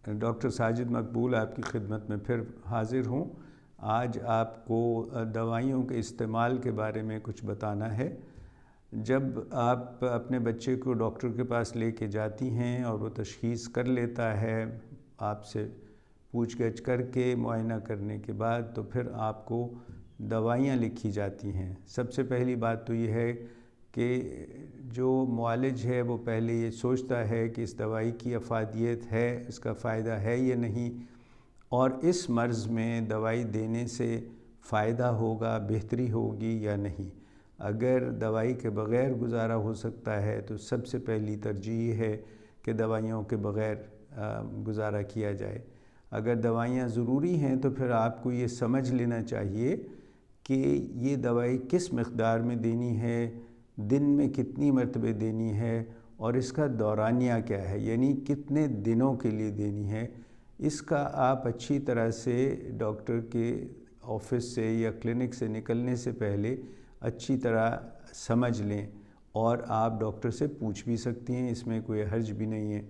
Doctor Sajid مقبول آپ کی خدمت میں پھر حاضر ہوں۔ آج آپ کو دوائیوں کے استعمال کے بارے میں کچھ بتانا ہے۔ جب آپ اپنے بچے کو ڈاکٹر کے پاس لے کے جاتی ہیں اور وہ تشخیص کر لیتا ہے، آپ سے پوچھ گچھ کر کے معائنہ کرنے کے بعد، تو پھر آپ کو دوائیاں لکھی جاتی ہیں۔ سب سے پہلی بات تو یہ ہے کہ جو معالج ہے وہ پہلے یہ سوچتا ہے کہ اس دوائی کی افادیت ہے، اس کا فائدہ ہے یا نہیں، اور اس مرض میں دوائی دینے سے فائدہ ہوگا، بہتری ہوگی یا نہیں۔ اگر دوائی کے بغیر گزارا ہو سکتا ہے تو سب سے پہلی ترجیح ہے کہ دوائیوں کے بغیر گزارا کیا جائے۔ اگر دوائیاں ضروری ہیں تو پھر آپ کو یہ سمجھ لینا چاہیے کہ یہ دوائی کس مقدار میں دینی ہے، دن میں کتنی مرتبہ دینی ہے، اور اس کا دورانیہ کیا ہے، یعنی کتنے دنوں کے لیے دینی ہے۔ اس کا آپ اچھی طرح سے ڈاکٹر کے آفس سے یا کلینک سے نکلنے سے پہلے اچھی طرح سمجھ لیں، اور آپ ڈاکٹر سے پوچھ بھی سکتی ہیں، اس میں کوئی حرج بھی نہیں ہے۔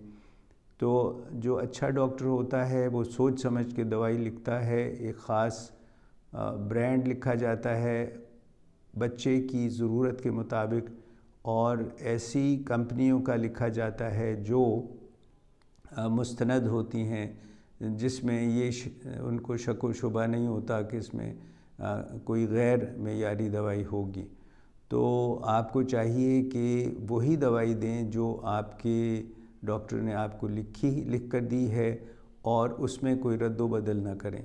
تو جو اچھا ڈاکٹر ہوتا ہے وہ سوچ سمجھ کے دوائی لکھتا ہے، ایک خاص برانڈ لکھا جاتا ہے بچے کی ضرورت کے مطابق، اور ایسی کمپنیوں کا لکھا جاتا ہے جو مستند ہوتی ہیں، جس میں یہ ان کو شک و شبہ نہیں ہوتا کہ اس میں کوئی غیر معیاری دوائی ہوگی۔ تو آپ کو چاہیے کہ وہی دوائی دیں جو آپ کے ڈاکٹر نے آپ کو لکھ کر دی ہے، اور اس میں کوئی رد و بدل نہ کریں۔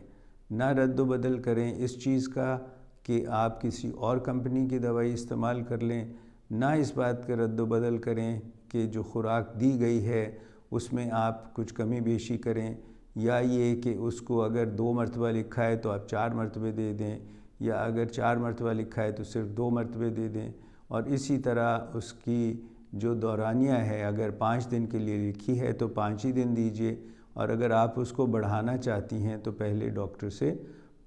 نہ رد و بدل کریں اس چیز کا کہ آپ کسی اور کمپنی کی دوائی استعمال کر لیں، نہ اس بات کا رد و بدل کریں کہ جو خوراک دی گئی ہے اس میں آپ کچھ کمی بیشی کریں، یا یہ کہ اس کو اگر 2 مرتبہ لکھا ہے تو آپ 4 مرتبہ دے دیں، یا اگر 4 مرتبہ لکھا ہے تو صرف 2 مرتبہ دے دیں۔ اور اسی طرح اس کی جو دورانیہ ہے، اگر 5 دن کے لیے لکھی ہے تو 5 ہی دن دیجیے، اور اگر آپ اس کو بڑھانا چاہتی ہیں تو پہلے ڈاکٹر سے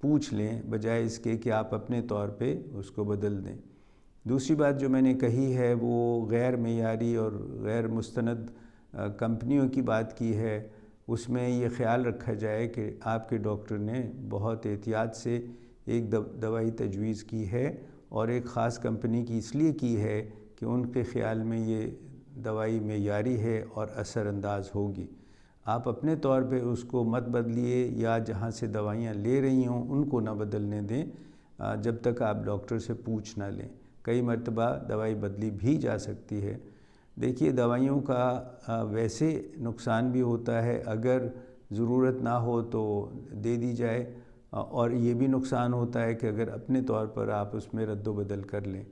پوچھ لیں، بجائے اس کے کہ آپ اپنے طور پہ اس کو بدل دیں۔ دوسری بات جو میں نے کہی ہے وہ غیر معیاری اور غیر مستند کمپنیوں کی بات کی ہے۔ اس میں یہ خیال رکھا جائے کہ آپ کے ڈاکٹر نے بہت احتیاط سے ایک دوائی تجویز کی ہے، اور ایک خاص کمپنی کی اس لیے کی ہے کہ ان کے خیال میں یہ دوائی معیاری ہے اور اثر انداز ہوگی۔ آپ اپنے طور پہ اس کو مت بدلیے، یا جہاں سے دوائیاں لے رہی ہوں ان کو نہ بدلنے دیں جب تک آپ ڈاکٹر سے پوچھ نہ لیں۔ کئی مرتبہ دوائی بدلی بھی جا سکتی ہے۔ دیکھیے، دوائیوں کا ویسے نقصان بھی ہوتا ہے، اگر ضرورت نہ ہو تو دے دی جائے، اور یہ بھی نقصان ہوتا ہے کہ اگر اپنے طور پر آپ اس میں رد و بدل کر لیں۔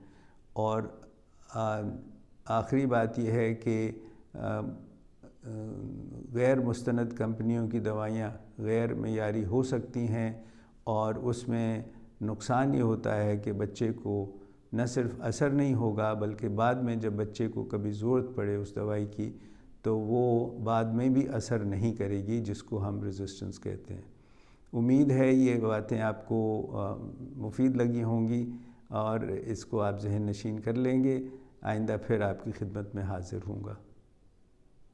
اور آخری بات یہ ہے کہ غیر مستند کمپنیوں کی دوائیاں غیر معیاری ہو سکتی ہیں، اور اس میں نقصان یہ ہوتا ہے کہ بچے کو نہ صرف اثر نہیں ہوگا، بلکہ بعد میں جب بچے کو کبھی ضرورت پڑے اس دوائی کی تو وہ بعد میں بھی اثر نہیں کرے گی، جس کو ہم ریزسٹنس کہتے ہیں۔ امید ہے یہ باتیں آپ کو مفید لگی ہوں گی، اور اس کو آپ ذہن نشین کر لیں گے۔ آئندہ پھر آپ کی خدمت میں حاضر ہوں گا۔